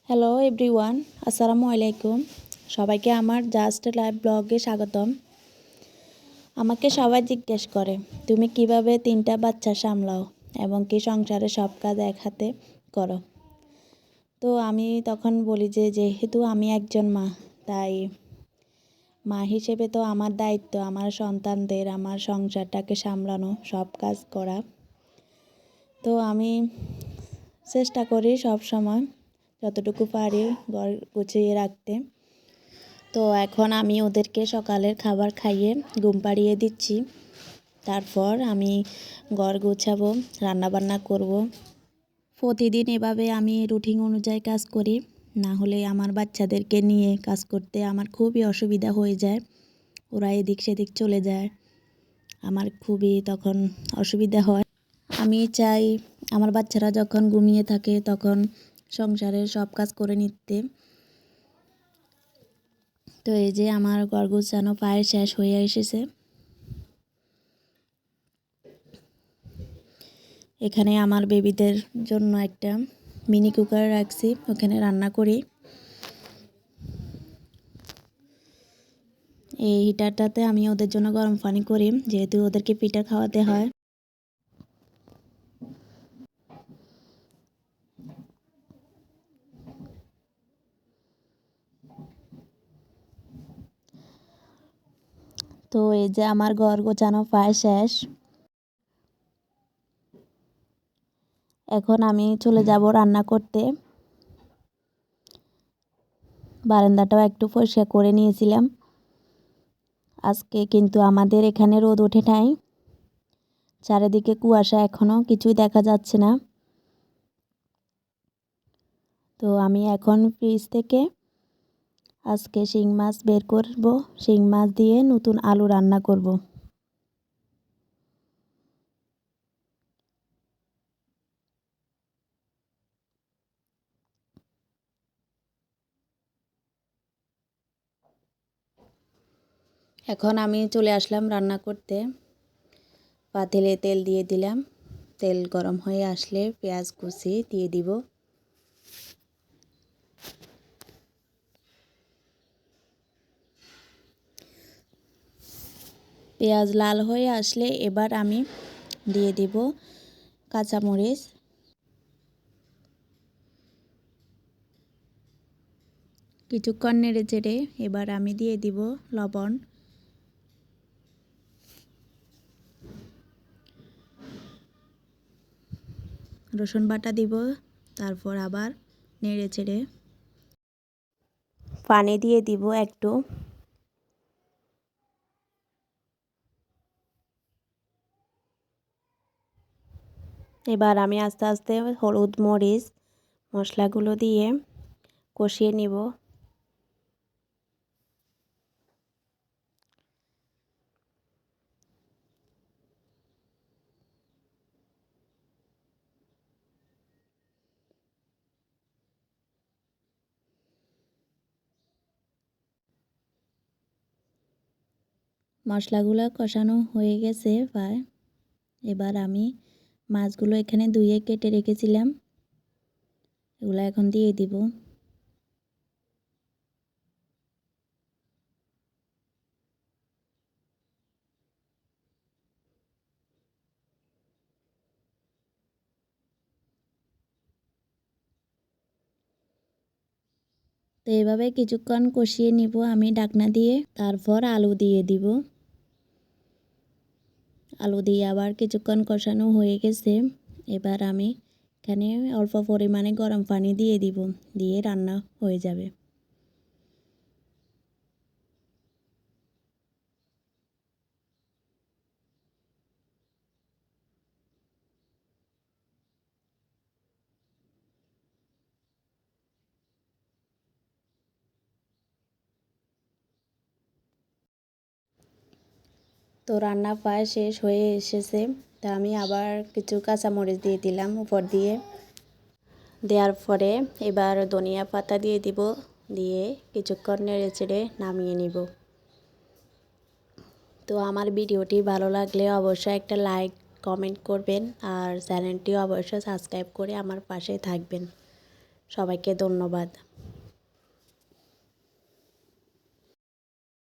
Hello everyone, আসসালামু আলাইকুম। সবাইকে আমার জাস্ট লাইভ ব্লগে স্বাগতম। আমাকে সবাই জিজ্ঞেস করে, তুমি কিভাবে 3টা বাচ্চা সামলাও এবং কি সংসারে সব কাজ এক হাতে করো। তো আমি তখন বলি যে যেহেতু আমি একজন মা, তাই মা হিসেবে তো আমার দায়িত্ব আমার সন্তানদের, আমার সংসারটাকে সামলানো, সব কাজ করা। তো আমি চেষ্টা করি সব সময় যতটুকু পারি ঘর গুছিয়ে রাখতে। তো এখন আমি ওদেরকে সকালের খাবার খাইয়ে ঘুম পাড়িয়ে দিচ্ছি। তারপর আমি ঘর গুছাবো, রান্নাবান্না করব। প্রতিদিন এভাবে আমি রুটিন অনুযায়ী কাজ করি, না হলে আমার বাচ্চাদেরকে নিয়ে কাজ করতে আমার খুবই অসুবিধা হয়ে যায়। ওরা এদিক সেদিক চলে যায়, আমার খুবই তখন অসুবিধা হয়। আমি চাই আমার বাচ্চারা যখন ঘুমিয়ে থাকে তখন সংসারের সব কাজ করে নিতে। তো এই যে আমার ঘর গোছানো প্রায় শেষ হয়ে এসেছে। এখানে আমার বেবিদের জন্য একটা মিনি কুকার রাখছি, ওখানে রান্না করি। এই হিটারটাতে আমি ওদের জন্য গরম পানি করি, যেহেতু ওদেরকে পিঠা খাওয়াতে হয়। তো এই যে আমার ঘর গোছানো প্রায় শেষ। এখন আমি চলে যাব রান্না করতে। বারান্দাটাও একটু পরিষ্কার করে নিয়েছিলাম। আজকে কিন্তু আমাদের এখানে রোদ ওঠে নাই, চারিদিকে কুয়াশা, এখনো কিছুই দেখা যাচ্ছে না। তো আমি এখন ফ্রিজ থেকে আজকে শিং মাছ বের করব, শিং মাছ দিয়ে নতুন আলু রান্না করব। এখন আমি চলে আসলাম রান্না করতে। পাতিলে তেল দিয়ে দিলাম, তেল গরম হয়ে আসলে পেঁয়াজ কুচি দিয়ে দিব। পেঁয়াজ লাল হয়ে আসলে এবার আমি দিয়ে দিব কাঁচামরিচ। কিছুক্ষণ নেড়ে চেড়ে এবার আমি দিয়ে দিব লবণ। রসুন বাটা দিব, তারপর আবার নেড়ে চেড়ে পানি দিয়ে দিব একটু। এবার আমি আস্তে আস্তে হলুদ মরিচ মশলাগুলো দিয়ে কষিয়ে নিব। মশলাগুলো কষানো হয়ে গেছে প্রায়। এবার আমি মাছগুলো এখানে ধুয়ে কেটে রেখেছিলাম, এগুলো এখন দিয়ে দিব। তো এভাবে কিছুক্ষণ কষিয়ে নিব আমি ঢাকনা দিয়ে। তারপর আলু দিয়ে দিব। আলু দিয়ে আবার কিছুক্ষণ কষানো হয়ে গেছে। এবার আমি এখানে অল্প পরিমাণে গরম পানি দিয়ে দিব, দিয়ে রান্না হয়ে যাবে। তো রান্না প্রায় শেষ হয়ে এসেছে। তা আমি আবার কিছু কাঁচামরিচ দিয়ে দিলাম উপর দিয়ে। দেওয়ার পরে এবার ধনিয়া পাতা দিয়ে দিব, দিয়ে কিছুক্ষণ নেড়ে চেড়ে নামিয়ে নিব। তো আমার ভিডিওটি ভালো লাগলে অবশ্যই একটা লাইক কমেন্ট করবেন, আর চ্যানেলটিও অবশ্যই সাবস্ক্রাইব করে আমার পাশে থাকবেন। সবাইকে ধন্যবাদ।